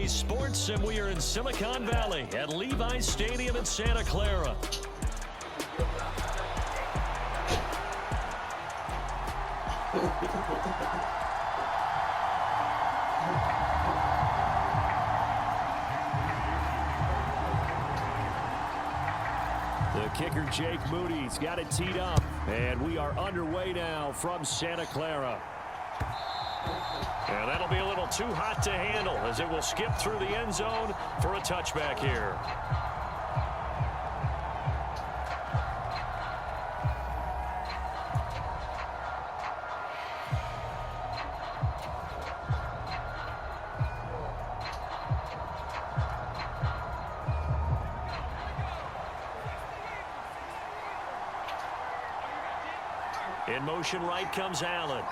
Today Sports, and we are in Silicon Valley at Levi's Stadium in Santa Clara. The kicker, Jake Moody's got it teed up, and we are underway now from Santa Clara. And that'll be a little too hot to handle as it will skip through the end zone for a touchback here. In motion right comes Allen.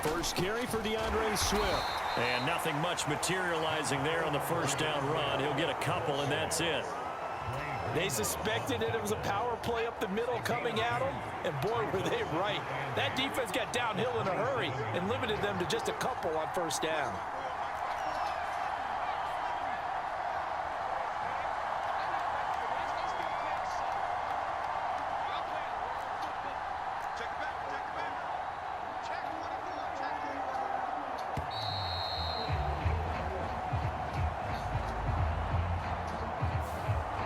First carry for DeAndre Swift. And nothing much materializing there on the first down run. He'll get a couple, and that's it. They suspected it was a power play up the middle coming at them, and boy, were they right. That defense got downhill in a hurry and limited them to just a couple on first down.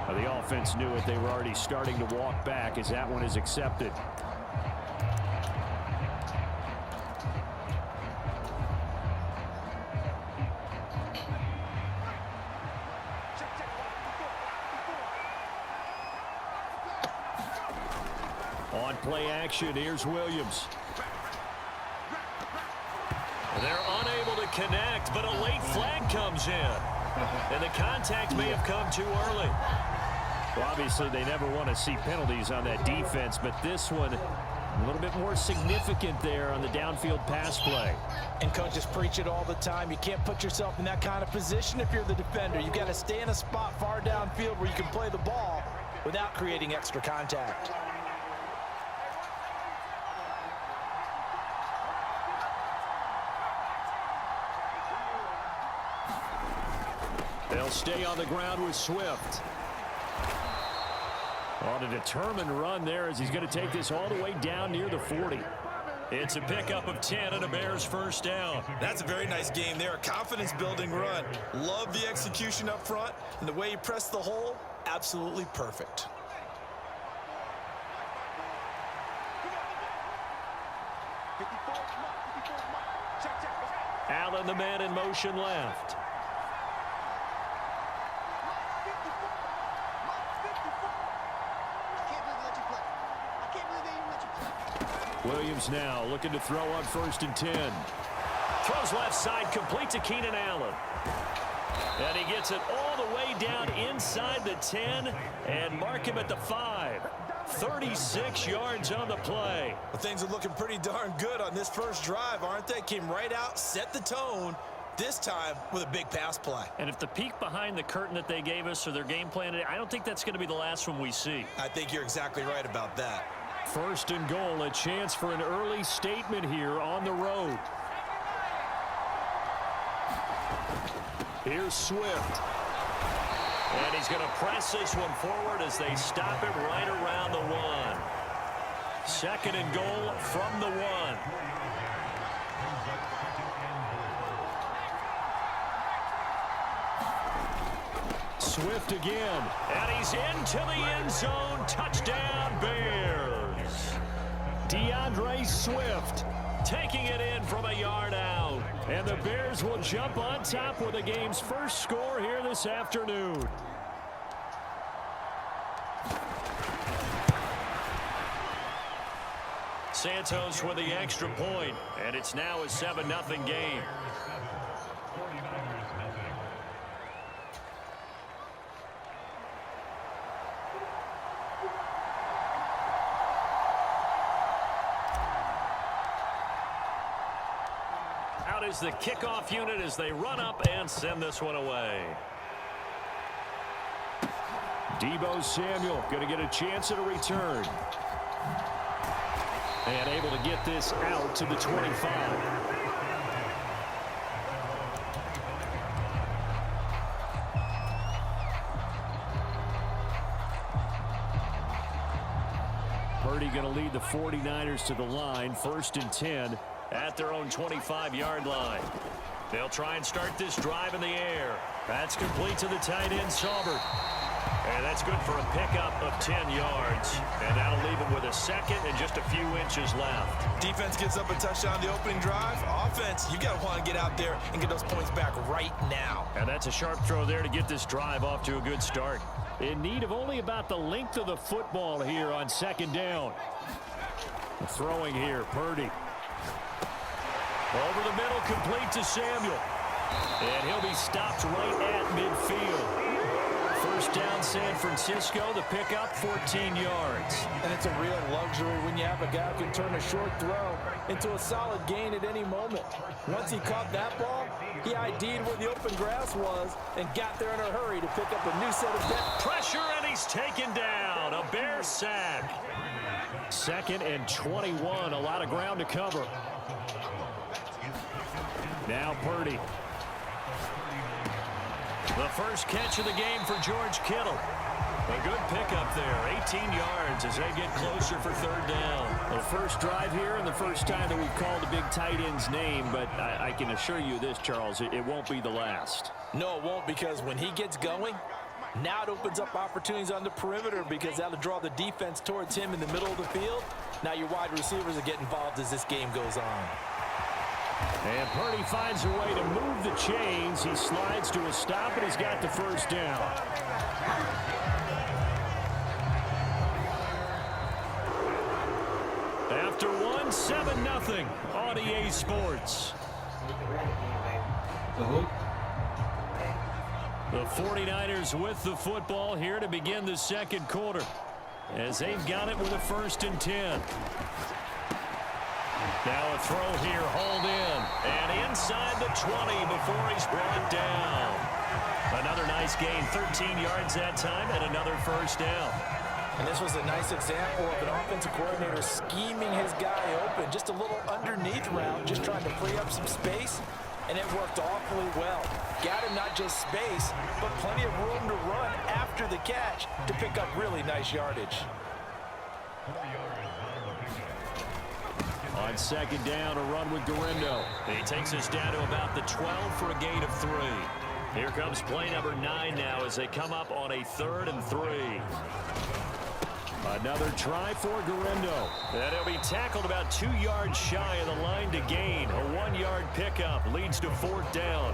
The offense knew it. They were already starting to walk back as that one is accepted. On play action, here's Williams. They're unable to connect, but a late flag comes in. And the contact may have come too early. Well, obviously, they never want to see penalties on that defense, but this one a little bit more significant there on the downfield pass play. And coaches preach it all the time. You can't put yourself in that kind of position if you're the defender. You've got to stay in a spot far downfield where you can play the ball without creating extra contact. They'll stay on the ground with Swift. On a determined run there as he's going to take this all the way down near the 40. It's a pickup of 10 and a Bears first down. That's a very nice game there. A confidence-building run. Love the execution up front, and the way he pressed the hole, absolutely perfect. Allen, the man in motion left. Williams now looking to throw on 1st and 10. Throws left side, complete to Keenan Allen. And he gets it all the way down inside the 10 and mark him at the 5. 36 yards on the play. Well, things are looking pretty darn good on this first drive, aren't they? Came right out, set the tone, this time with a big pass play. And if the peek behind the curtain that they gave us or their game plan, I don't think that's going to be the last one we see. I think you're exactly right about that. 1st and goal, a chance for an early statement here on the road. Here's Swift. And he's going to press this one forward as they stop it right around the 1. 2nd and goal from the 1. Swift again. And he's into the end zone. Touchdown, Bears. DeAndre Swift taking it in from a yard out. And the Bears will jump on top with the game's first score here this afternoon. Santos with the extra point, and it's now a 7-0 game. Out is the kickoff unit as they run up and send this one away. Deebo Samuel going to get a chance at a return. And able to get this out to the 25. Purdy going to lead the 49ers to the line. 1st and 10 at their own 25-yard line. They'll try and start this drive in the air. That's complete to the tight end, Saubert. And that's good for a pickup of 10 yards. And that'll leave him with a second and just a few inches left. Defense gets up a touchdown the opening drive. Offense, you got to want to get out there and get those points back right now. And that's a sharp throw there to get this drive off to a good start. In need of only about the length of the football here on 2nd down. Throwing here, Purdy. Over the middle, complete to Samuel. And he'll be stopped right at midfield. 1st down, San Francisco. The pickup, 14 yards. And it's a real luxury when you have a guy who can turn a short throw into a solid gain at any moment. Once he caught that ball, he ID'd where the open grass was and got there in a hurry to pick up a new set of depth. Pressure, and he's taken down. A Bear sack. 2nd and 21. A lot of ground to cover. Now Purdy. The first catch of the game for George Kittle. A good pickup there. 18 yards as they get closer for 3rd down. The first drive here and the first time that we've called a big tight end's name, but I can assure you this, Charles, it won't be the last. No, it won't, because when he gets going, now it opens up opportunities on the perimeter because that'll draw the defense towards him in the middle of the field. Now your wide receivers are getting involved as this game goes on. And Purdy finds a way to move the chains. He slides to a stop, and he's got the 1st down. After 1, 7-0 on EA Sports. The 49ers with the football here to begin the 2nd quarter, as they've got it with a 1st and 10. Now a throw here, hauled in, and inside the 20 before he's brought down. Another nice gain, 13 yards that time, and another 1st down. And this was a nice example of an offensive coordinator scheming his guy open. Just a little underneath route, just trying to free up some space, and it worked awfully well. Got him not just space, but plenty of room to run after the catch to pick up really nice yardage. On 2nd down, a run with Garindo. He takes us down to about the 12 for a gain of 3. Here comes play number 9 now as they come up on a 3rd and 3. Another try for Garindo. And he'll be tackled about 2 yards shy of the line to gain. A 1-yard pickup leads to 4th down.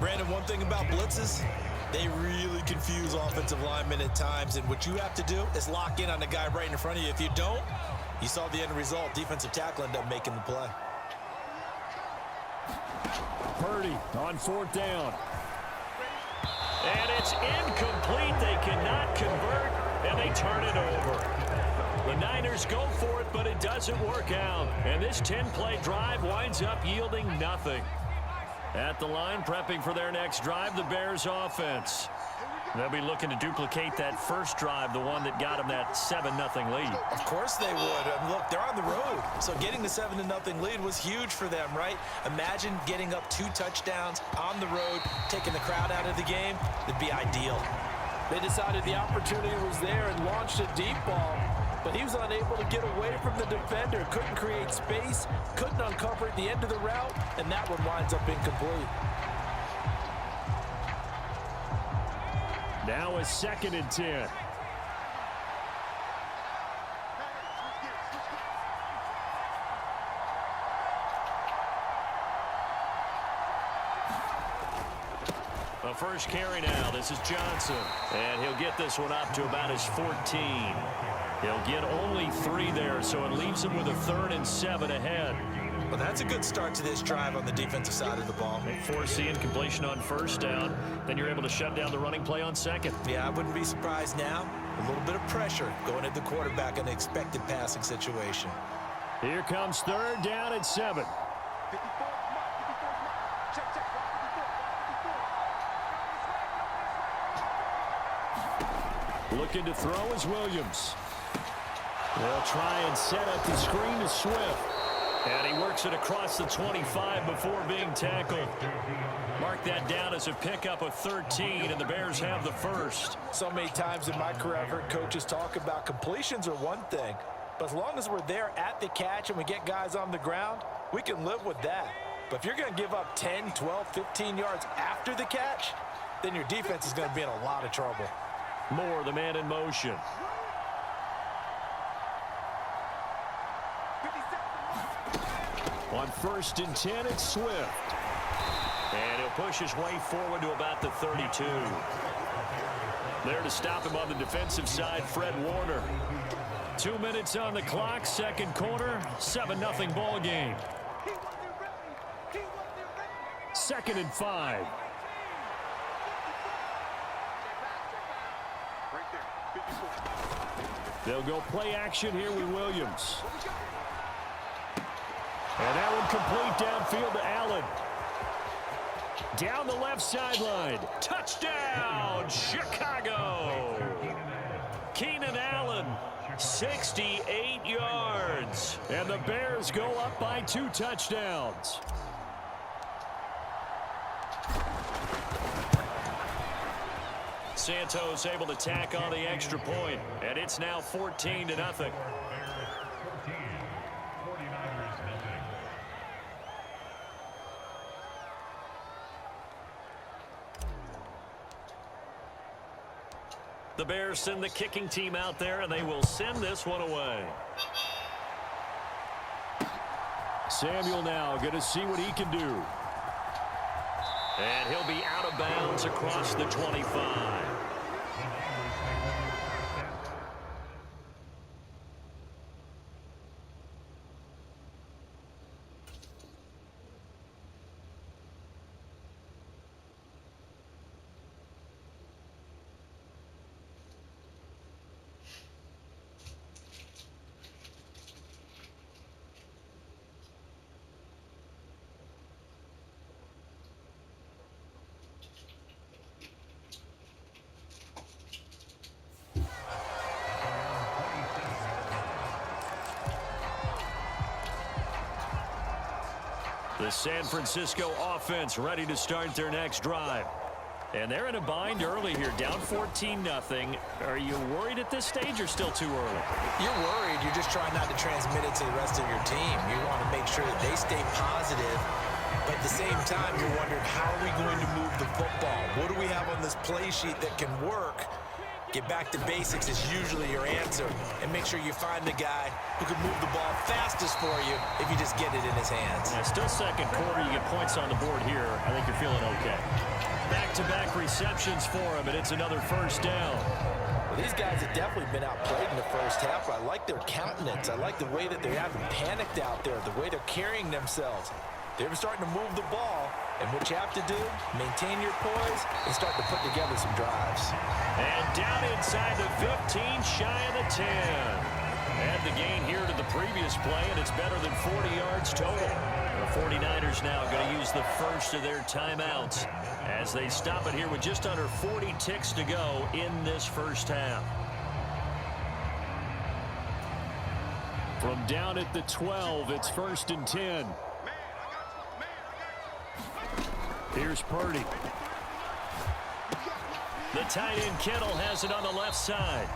Brandon, one thing about blitzes, they really confuse offensive linemen at times. And what you have to do is lock in on the guy right in front of you. If you don't, you saw the end result. Defensive tackle ended up making the play. Purdy on 4th down. And it's incomplete. They cannot convert, and they turn it over. The Niners go for it, but it doesn't work out. And this 10-play drive winds up yielding nothing. At the line, prepping for their next drive, the Bears offense. They'll be looking to duplicate that first drive, the one that got them that 7-0 lead. Of course they would. Look, they're on the road. So getting the 7-0 lead was huge for them, right? Imagine getting up 2 touchdowns on the road, taking the crowd out of the game. It'd be ideal. They decided the opportunity was there and launched a deep ball, but he was unable to get away from the defender. Couldn't create space, couldn't uncover at the end of the route, and that one winds up incomplete. Now a 2nd and 10. The first carry now. This is Johnson. And he'll get this one up to about his 14. He'll get only 3 there, so it leaves him with a 3rd and 7 ahead. Well, that's a good start to this drive on the defensive side of the ball. They force the incompletion on 1st down. Then you're able to shut down the running play on 2nd. Yeah, I wouldn't be surprised now. A little bit of pressure going at the quarterback in an expected passing situation. Here comes 3rd down and 7. Looking to throw is Williams. They'll try and set up the screen to Swift. And he works it across the 25 before being tackled. Mark that down as a pickup of 13, and the Bears have the first. So many times in my career, I've heard coaches talk about completions are one thing. But as long as we're there at the catch and we get guys on the ground, we can live with that. But if you're going to give up 10, 12, 15 yards after the catch, then your defense is going to be in a lot of trouble. Moore, the man in motion. On 1st and 10, it's Swift. And he'll push his way forward to about the 32. There to stop him on the defensive side, Fred Warner. 2 minutes on the clock, second quarter, 7-0 ball game. 2nd and 5. They'll go play action here with Williams. And that one complete downfield to Allen. Down the left sideline. Touchdown, Chicago. Keenan Allen, 68 yards. And the Bears go up by 2 touchdowns. Santos able to tack on the extra point, and it's now 14-0. The Bears send the kicking team out there, and they will send this one away. Samuel now going to see what he can do. And he'll be out of bounds across the 25. The San Francisco offense ready to start their next drive. And they're in a bind early here, down 14-0. Are you worried at this stage or still too early? You're worried. You're just trying not to transmit it to the rest of your team. You want to make sure that they stay positive. But at the same time, you're wondering, how are we going to move the football? What do we have on this play sheet that can work? Get back to basics is usually your answer. And make sure you find the guy who can move the ball fastest for you if you just get it in his hands. Yeah, still second quarter. You get points on the board here. I think you're feeling okay. Back-to-back receptions for him, and it's another first down. Well, these guys have definitely been outplayed in the first half. I like their countenance. I like the way that they haven't panicked out there, the way they're carrying themselves. They're starting to move the ball, and what you have to do, maintain your poise and start to put together some drives. And down inside the 15, shy of the 10. Add the gain here to the previous play, and it's better than 40 yards total. The 49ers now going to use the first of their timeouts as they stop it here with just under 40 ticks to go in this first half. From down at the 12, it's 1st and 10. Here's Purdy. The tight end Kittle has it on the left side.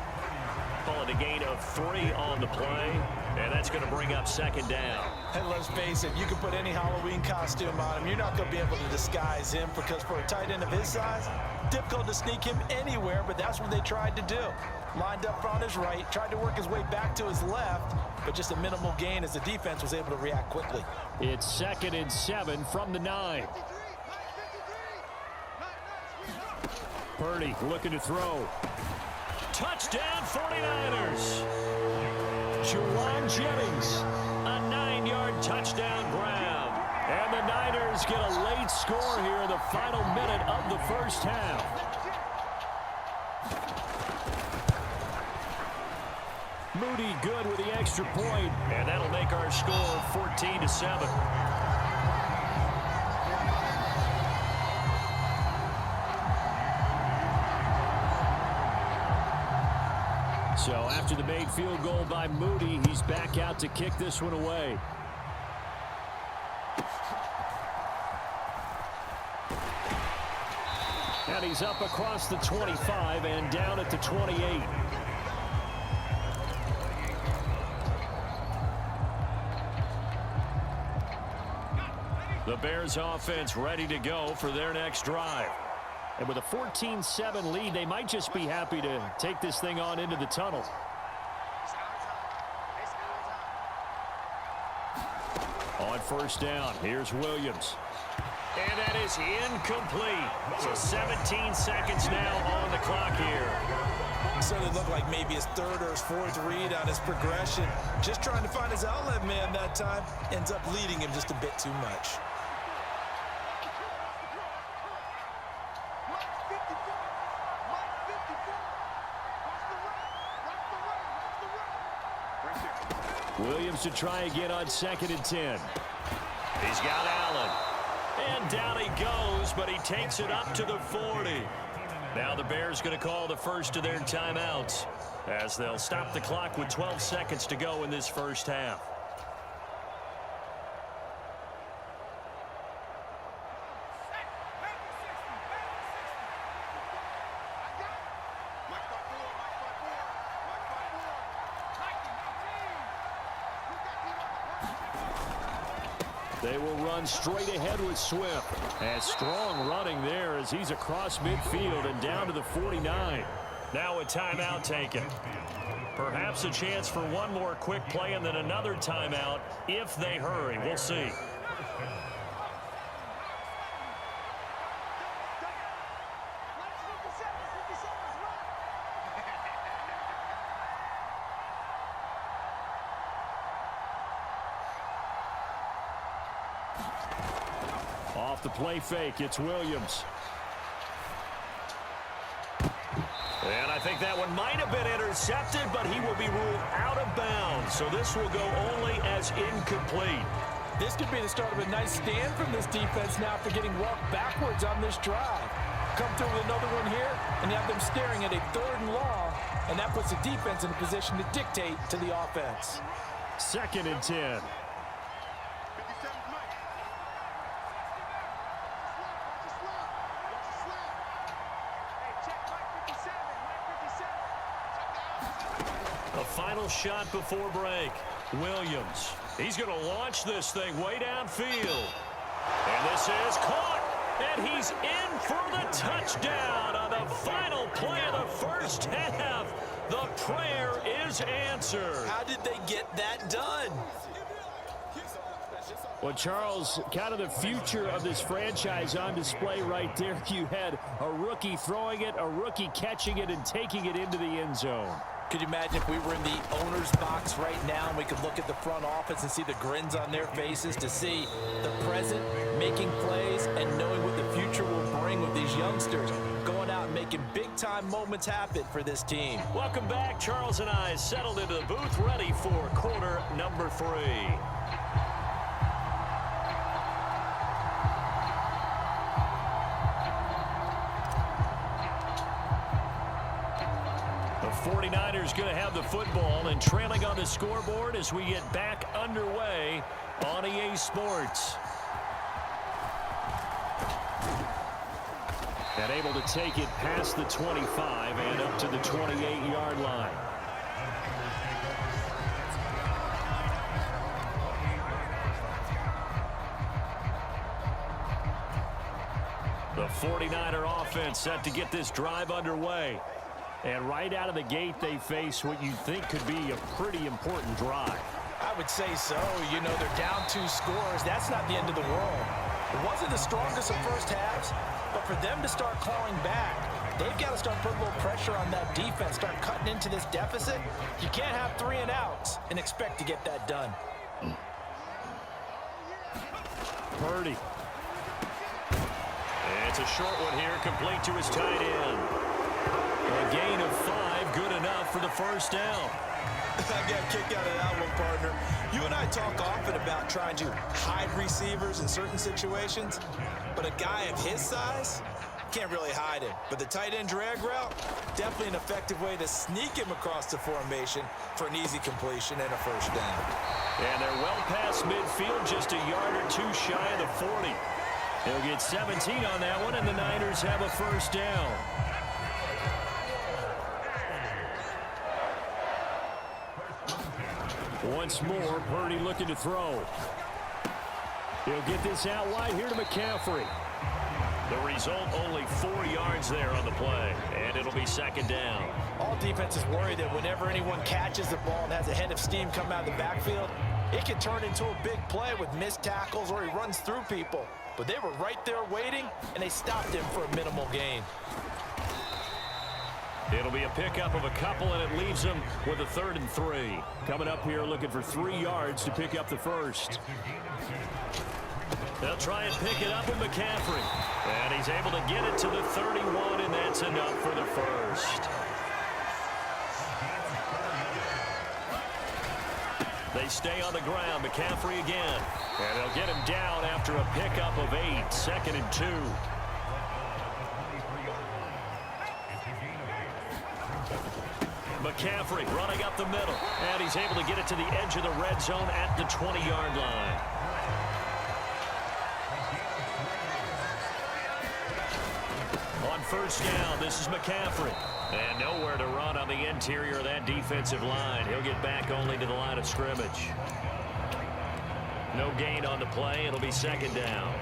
Call it a gain of 3 on the play, and that's going to bring up second down. And let's face it, you can put any Halloween costume on him. You're not going to be able to disguise him because for a tight end of his size, difficult to sneak him anywhere, but that's what they tried to do. Lined up on his right, tried to work his way back to his left, but just a minimal gain as the defense was able to react quickly. It's 2nd and 7 from the 9. Purdy looking to throw. Touchdown 49ers. Juwan Jennings, a 9-yard touchdown grab. And the Niners get a late score here in the final minute of the first half. Moody good with the extra point, and that'll make our score 14-7. So after the made field goal by Moody, he's back out to kick this one away. And he's up across the 25 and down at the 28. The Bears offense ready to go for their next drive. And with a 14-7 lead, they might just be happy to take this thing on into the tunnel. On first down, here's Williams. And that is incomplete. So 17 seconds now on the clock here. So it looked like maybe his third or his fourth read on his progression. Just trying to find his outlet man that time. Ends up leading him just a bit too much. Williams to try again on 2nd and 10. He's got Allen. And down he goes, but he takes it up to the 40. Now the Bears going to call the first of their timeouts as they'll stop the clock with 12 seconds to go in this first half. They will run straight ahead with Swift. And strong running there as he's across midfield and down to the 49. Now a timeout taken. Perhaps a chance for one more quick play and then another timeout if they hurry. We'll see. Off the play fake, it's Williams. And I think that one might have been intercepted, but he will be ruled out of bounds. So this will go only as incomplete. This could be the start of a nice stand from this defense now for getting walked backwards on this drive. Come through with another one here, and you have them staring at a 3rd and long, and that puts the defense in a position to dictate to the offense. 2nd and 10. The final shot before break. Williams. He's going to launch this thing way downfield. And this is caught. And he's in for the touchdown on the final play of the first half. The prayer is answered. How did they get that done? Well, Charles, kind of the future of this franchise on display right there. You had a rookie throwing it, a rookie catching it, and taking it into the end zone. Could you imagine if we were in the owner's box right now and we could look at the front office and see the grins on their faces, to see the present making plays and knowing what the future will bring with these youngsters going out and making big-time moments happen for this team. Welcome back. Charles and I settled into the booth, ready for quarter number 3. The 49ers going to have the football and trailing on the scoreboard as we get back underway on EA Sports. And able to take it past the 25 and up to the 28-yard line. The 49er offense set to get this drive underway. And right out of the gate, they face what you think could be a pretty important drive. I would say so. You know, they're down 2 scores. That's not the end of the world. It wasn't the strongest of first halves, but for them to start clawing back, they've got to start putting a little pressure on that defense, start cutting into this deficit. You can't have 3 and outs and expect to get that done. Purdy. It's a short one here, complete to his tight end. A gain of 5, good enough for the first down. I got a kick out of that one, partner. You and I talk often about trying to hide receivers in certain situations, but a guy of his size, Can't really hide him. But the tight end drag route, definitely an effective way to sneak him across the formation for an easy completion and a first down. And they're well past midfield, just a yard or two shy of the 40. He'll get 17 on that one, and the Niners have a first down. Once more, Purdy looking to throw. He'll get this out wide here to McCaffrey. The result, only 4 yards there on the play, and it'll be second down. All defenses worry that whenever anyone catches the ball and has a head of steam come out of the backfield, it can turn into a big play with missed tackles or he runs through people. But they were right there waiting, and they stopped him for a minimal gain. It'll be a pickup of a couple, and it leaves them with a 3rd and 3. Coming up here looking for 3 yards to pick up the first. They'll try and pick it up with McCaffrey. And he's able to get it to the 31, and that's enough for the first. They stay on the ground. McCaffrey again. And they'll get him down after a pickup of 8. 2nd and 2. McCaffrey running up the middle. And he's able to get it to the edge of the red zone at the 20-yard line. On first down, this is McCaffrey. And nowhere to run on the interior of that defensive line. He'll get back only to the line of scrimmage. No gain on the play. It'll be second down.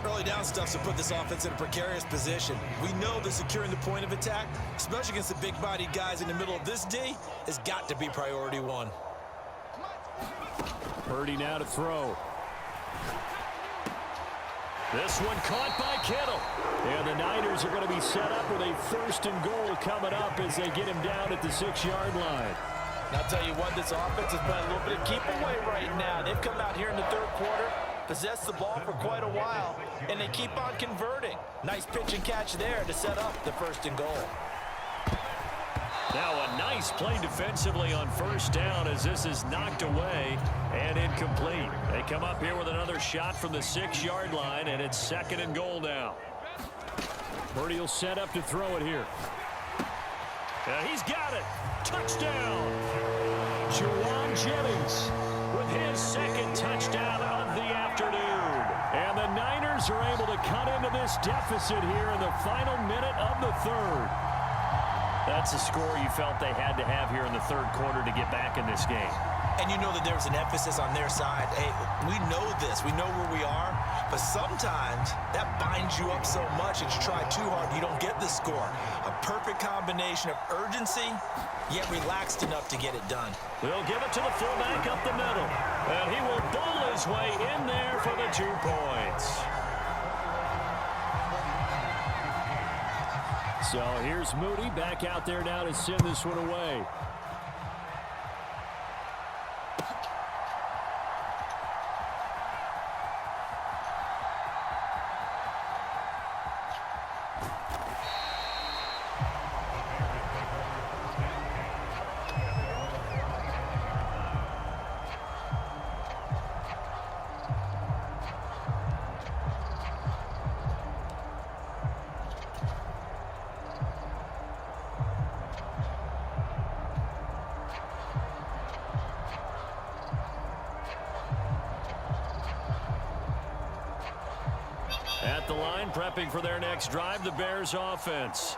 Early down stuff to put this offense in a precarious position. We know that securing the point of attack, especially against the big-bodied guys in the middle of this D, has got to be priority 1. Purdy now to throw. This one caught by Kittle. And the Niners are going to be set up with a 1st and goal coming up as they get him down at the 6-yard line. And I'll tell you what, this offense has been a little bit of keep away right now. They've come out here in the 3rd quarter, possessed the ball for quite a while, and they keep on converting. Nice pitch and catch there to set up the 1st and goal. Now a nice play defensively on first down as this is knocked away and incomplete. They come up here with another shot from the 6-yard line, and it's 2nd and goal now. Purdy will set up to throw it here. He's got it. Touchdown. Juwan Jennings with his 2nd touchdown of the afternoon. And the Niners are able to cut into this deficit here in the final minute of the 3rd. That's a score you felt they had to have here in the 3rd quarter to get back in this game. And you know that there was an emphasis on their side. Hey, we know this. We know where we are. But sometimes that binds you up so much that you try too hard, you don't get the score. A perfect combination of urgency, yet relaxed enough to get it done. They'll give it to the fullback up the middle. And he will bowl his way in there for the 2 points. So here's Moody back out there now to send this one away. At the line, prepping for their next drive, the Bears offense.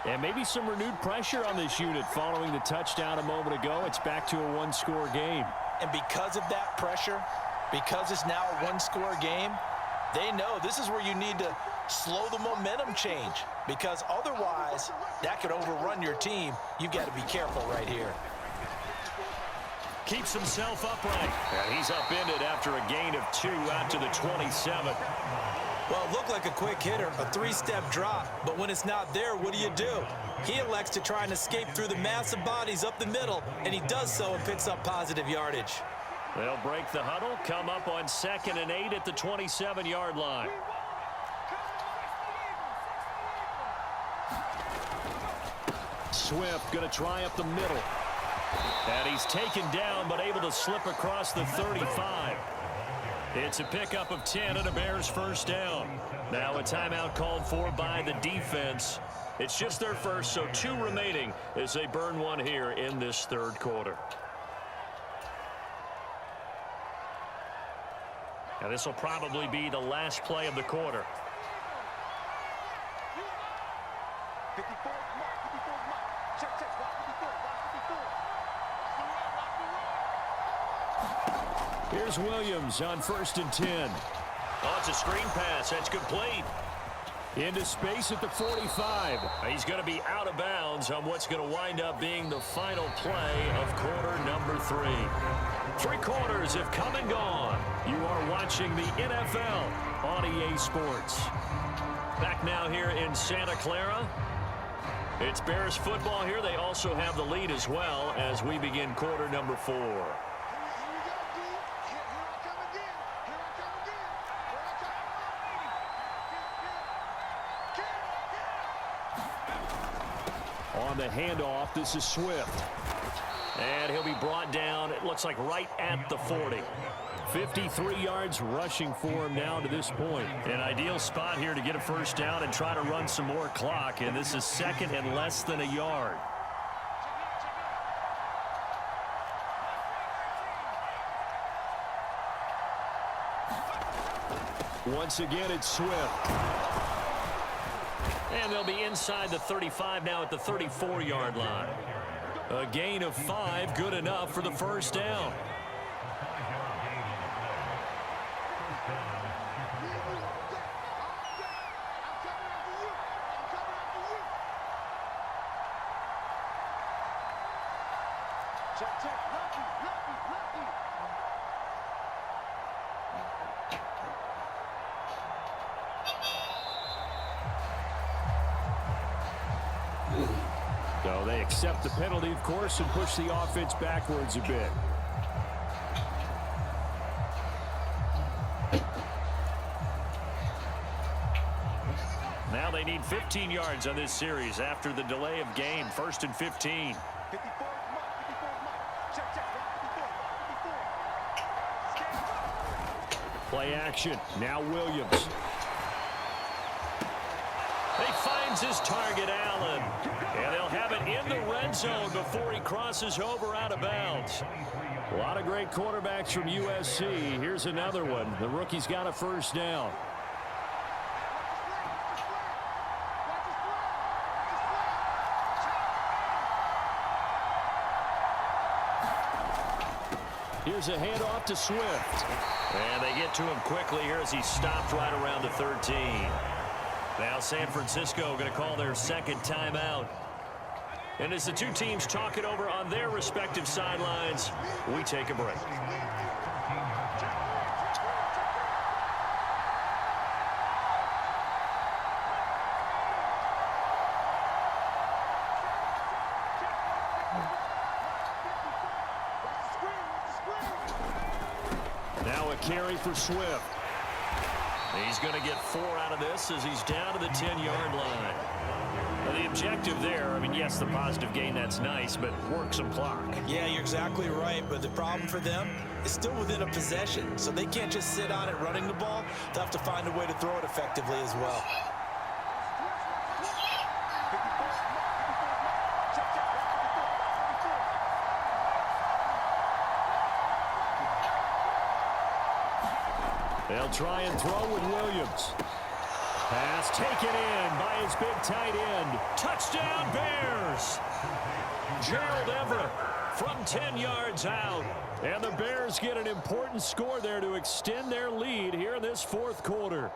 And maybe some renewed pressure on this unit following the touchdown a moment ago. It's back to a 1-score game. And because of that pressure, because it's now a 1-score game, they know this is where you need to slow the momentum change. Because otherwise, that could overrun your team. You've got to be careful right here. Keeps himself upright. And he's upended after a gain of 2 out to the 27. Well, it looked like a quick hitter, a 3-step drop, but when it's not there, what do? He elects to try and escape through the massive bodies up the middle, and he does so and picks up positive yardage. They'll break the huddle, come up on 2nd and 8 at the 27-yard line. Swift going to try up the middle. And he's taken down, but able to slip across the 35. It's a pickup of 10 and a Bears first down. Now a timeout called for by the defense. It's just their first, so 2 remaining as they burn one here in this third quarter. Now this will probably be the last play of the quarter. Here's Williams on 1st and 10. Oh, it's a screen pass. That's complete. Into space at the 45. He's going to be out of bounds on what's going to wind up being the final play of quarter number 3. 3 quarters have come and gone. You are watching the NFL on EA Sports. Back now here in Santa Clara. It's Bears football here. They also have the lead as well as we begin quarter number 4. On the handoff, this is Swift. And he'll be brought down, it looks like right at the 40. 53 yards rushing for him now to this point. An ideal spot here to get a first down and try to run some more clock. And this is 2nd and less than a yard. Once again, it's Swift. And they'll be inside the 35 now at the 34-yard line. A gain of 5, good enough for the first down. So they accept the penalty, of course, and push the offense backwards a bit. Now they need 15 yards on this series after the delay of game. 1st and 15. Play action. Now Williams. He finds his target, Allen. And they'll have it in the red zone before he crosses over out of bounds. A lot of great quarterbacks from USC. Here's another one. The rookie's got a first down. Here's a handoff to Swift. And they get to him quickly here as he stopped right around the 13. Now San Francisco going to call their 2nd timeout. And as the 2 teams talk it over on their respective sidelines, we take a break. Now a carry for Swift. He's going to get 4 out of this as he's down to the 10-yard line. Now the objective there, I mean, yes, the positive gain, that's nice, but work some clock. Yeah, you're exactly right, but the problem for them is still within a possession, so they can't just sit on it running the ball. They'll have to find a way to throw it effectively as well. They'll try and throw with Williams. Pass taken in by his big tight end. Touchdown, Bears! Gerald Everett from 10 yards out. And the Bears get an important score there to extend their lead here in this 4th quarter.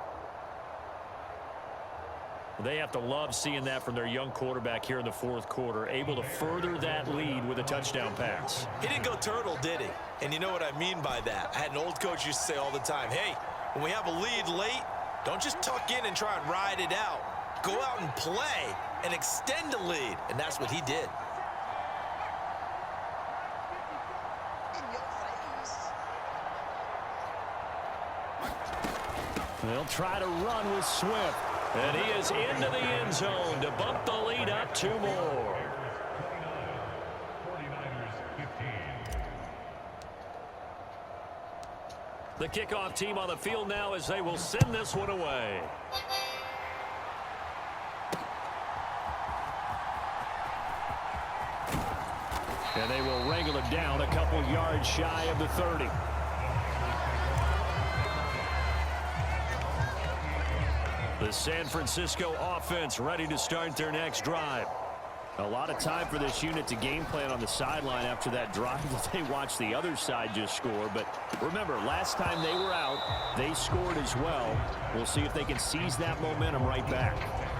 They have to love seeing that from their young quarterback here in the 4th quarter, able to further that lead with a touchdown pass. He didn't go turtle, did he? And you know what I mean by that. I had an old coach used to say all the time, hey, when we have a lead late, don't just tuck in and try and ride it out. Go out and play and extend the lead. And that's what he did. They'll try to run with Swift. And he is into the end zone to bump the lead up 2 more. The kickoff team on the field now as they will send this one away. And they will wrangle it down a couple yards shy of the 30. The San Francisco offense ready to start their next drive. A lot of time for this unit to game plan on the sideline after that drive that they watched the other side just score. But remember, last time they were out, they scored as well. We'll see if they can seize that momentum right back.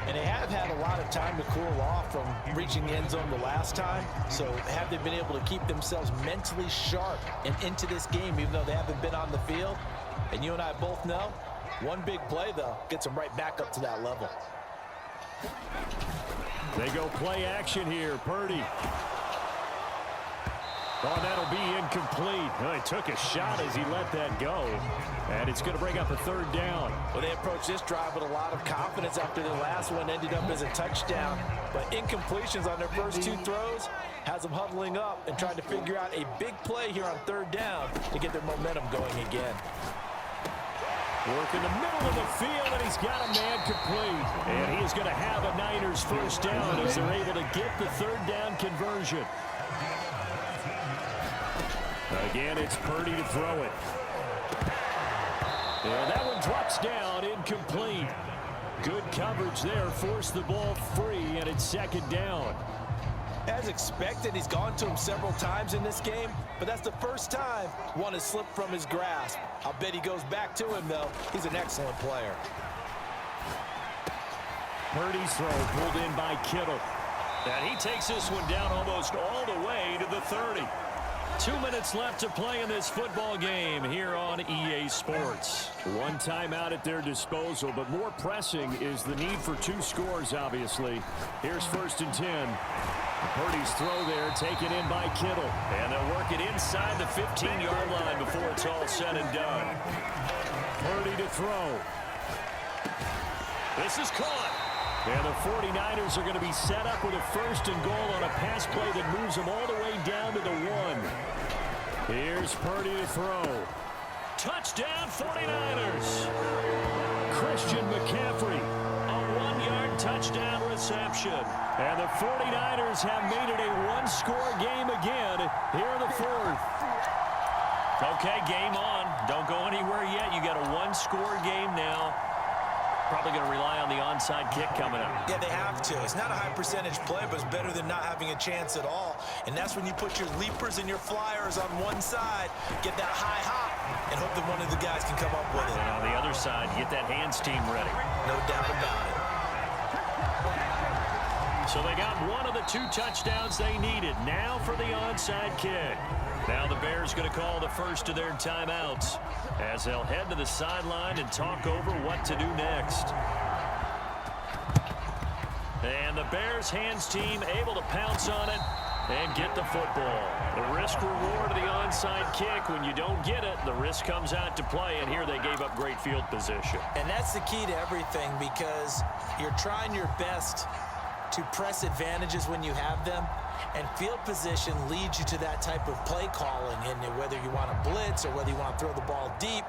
And they have had a lot of time to cool off from reaching the end zone the last time. So have they been able to keep themselves mentally sharp and into this game even though they haven't been on the field? And you and I both know, one big play, though, gets them right back up to that level. They go play action here. Purdy. Oh, that'll be incomplete. Oh, he took a shot as he let that go. And it's going to bring up a third down. Well, they approached this drive with a lot of confidence after the last one ended up as a touchdown. But incompletions on their first two throws has them huddling up and trying to figure out a big play here on third down to get their momentum going again. Work in the middle of the field, and he's got a man complete. And he is going to have a Niners first down as they're able to get the third down conversion. Again, it's Purdy to throw it. And that one drops down, incomplete. Good coverage there, forced the ball free, and it's second down. As expected, he's gone to him several times in this game, but that's the first time one has slipped from his grasp. I'll bet he goes back to him, though. He's an excellent player. Purdy's throw pulled in by Kittle. And he takes this one down almost all the way to the 30. 2 minutes left to play in this football game here on EA Sports. One timeout at their disposal, but more pressing is the need for two scores, obviously. Here's 1st and 10. Purdy's throw there, taken in by Kittle. And they'll work it inside the 15-yard line before it's all said and done. Purdy to throw. This is caught. And the 49ers are going to be set up with a 1st and goal on a pass play that moves them all the way down to the 1. Here's Purdy to throw. Touchdown 49ers. Christian McCaffrey. A 1-yard touchdown reception. And the 49ers have made it a one-score game again here in the 4th. Okay, game on. Don't go anywhere yet. You got a one-score game now. Probably going to rely on the onside kick coming up. Yeah, they have to. It's not a high percentage play, but it's better than not having a chance at all. And that's when you put your leapers and your flyers on one side, get that high hop, and hope that one of the guys can come up with it. And on the other side, get that hands team ready. No doubt about it. So they got one of the two touchdowns they needed. Now for the onside kick. Now the Bears going to call the first of their timeouts as they'll head to the sideline and talk over what to do next. And the Bears hands team able to pounce on it and get the football. The risk reward of the onside kick. When you don't get it, the risk comes out to play, and here they gave up great field position. And that's the key to everything, because you're trying your best to press advantages when you have them. And field position leads you to that type of play calling, and whether you want to blitz or whether you want to throw the ball deep,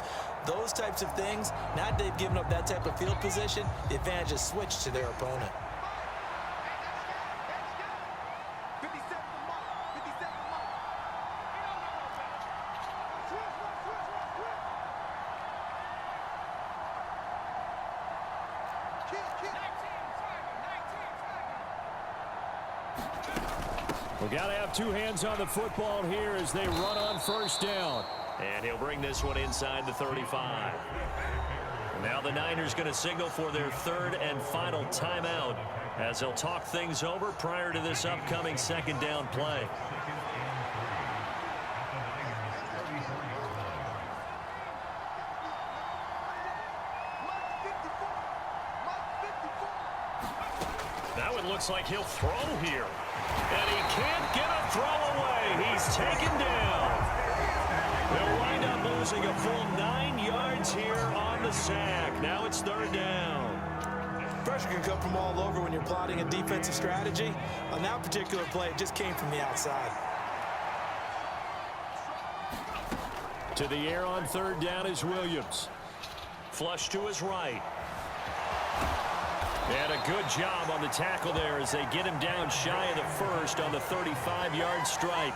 those types of things, now that they've given up that type of field position, the advantage is switched to their opponent. We've got to have two hands on the football here as they run on first down. And he'll bring this one inside the 35. And now the Niners going to signal for their third and final timeout as they'll talk things over prior to this upcoming second down play. That one looks like he'll throw here. And he can't get a throw away. He's taken down. They'll wind up losing a full 9 yards here on the sack. Now it's third down. Pressure can come from all over when you're plotting a defensive strategy. On that particular play, it just came from the outside. To the air on third down is Williams. Flush to his right. And a good job on the tackle there as they get him down shy of the first on the 35-yard strike.